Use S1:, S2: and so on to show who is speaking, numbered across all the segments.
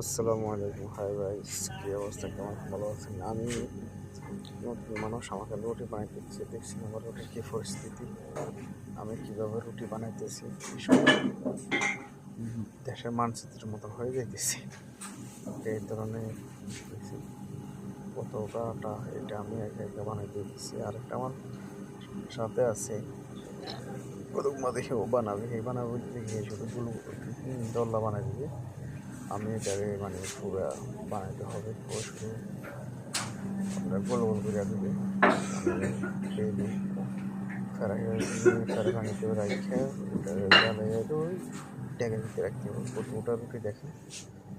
S1: আসসালামু আলাইকুম। Hi guys, কি অবস্থা? কেমন ভালো আছেন? আমি নতুন মানুষ, আমাকে রুটি বানাইতেছি, দেখছি আমার রুটির কী পরিস্থিতি, আমি কীভাবে রুটি বানাইতেছি, দেশের মানচিত্রের মতো হয়ে যাইতেছি। এই ধরনের দেখছি কতটা আটা, এটা আমি একা একা বানাইতে দিচ্ছি। আরেকটা আমার সাথে আছে, কতক দেখে ও বানাবে, এই বানাবে দেখে শুধু দল্লা বানাই দিবে। আমি এটাকে মানে পুরা বানাইতে হবে, ও শুধু গোল গোল করে দিবে। আমি ডেইলি ফেরাঘানিতে রাখে ওটা জ্বালিয়ে ওই ডেকের ভিতরে রাখতে হবে। কতটা রুটি দেখে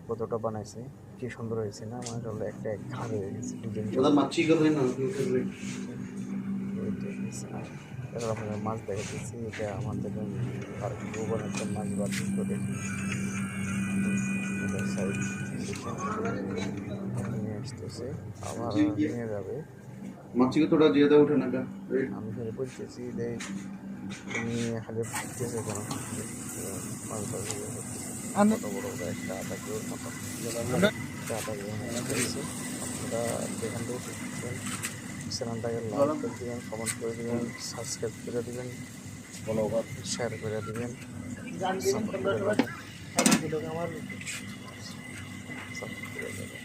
S1: কতটা বানাইছে, কি সুন্দর হয়েছে না? মানে হলো একটা এক ঘাড় হয়ে গেছে ডিজাইন। এখন আপনার মাছ দেখাতেছি, এটা আমাদের আর গোবর একটা মাছ বাতিল করে সাইড নিয়ে আসতেছে, আবার নিয়ে যাবে।
S2: मच्छी को थोड़ा ज्यादा उठाना का
S1: আমি ফের বলতেছি যে তুমি খালি ভাবতেছে কেন, মাছ ধরতে কত বড় বড় একটা আটা কিলোর মতো একটা আটা কিলো করেছে। আপনারা যেখান থেকে দেখছেন চ্যানেলটাকে লাইক করে দেবেন, কমেন্ট করে দেবেন, সাবস্ক্রাইব করে দেবেন, শেয়ার করে দেবেন, সাপোর্ট করে দেবেন, সাপোর্ট করে দেবেন।